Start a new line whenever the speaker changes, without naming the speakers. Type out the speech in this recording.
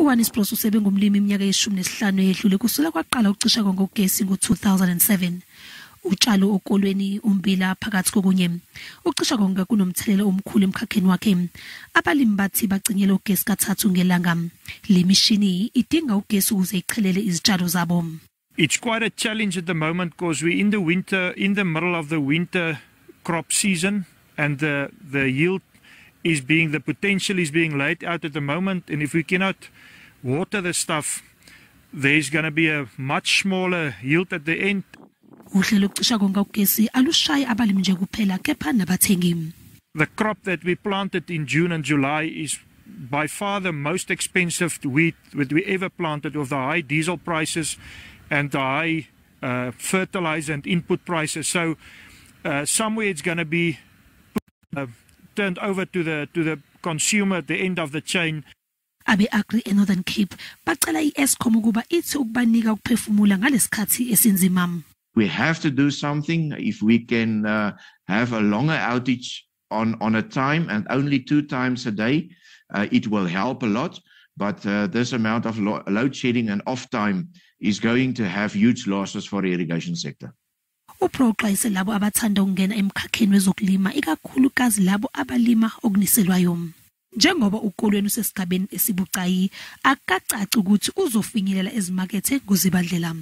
U-Anisbros usebe ngumlimi iminyaka ye-15 edlule kusula kwaqala ukucishakonga ugesi ngo-2007. Utshalo okolweni umbila phakathi kokunye. Ukucishakonga kunomthelela omkhulu emkhakheni wakhe. Abalimi bathi bagcinyela ugesi kathathu ngelanga. Le mishini idinga ugesi ukuze ichelele izitshalo zabo.
It's quite a challenge at the moment because we're in the winter, in the middle of the winter crop season, and the yield is the potential is being laid out at the moment, and if we cannot water the stuff, there's going to be a much smaller yield at the end.
Uhlelo ukucishakonga ugesi alushayi abalimi nje kuphela kepha nabathengi.
The crop that we planted in June and July is by far the most expensive wheat that we ever planted, with the high diesel prices and the high fertilizer and input prices. So somewhere it's going to be turned over to the consumer at the end of the chain.
Abe Agri eNorthern Cape bacela iEskom ukuba ithi ukubanika ukuphefumula ngalesikhathi esinzima.
We have to do something. If we can have a longer outage on a time and only 2 times a day, it will help a lot. But this amount of load shedding and off time is going to have huge losses for the irrigation sector.
Uproqayise labo abathanda ukungena emkhakheni wezokulima ikakhulukazi labo abalima okuniselwayo. Njengoba ukolweni usesigabeni esibucayi akacaci ukuthi uzofinyelela ezimakethe kuzibandlela.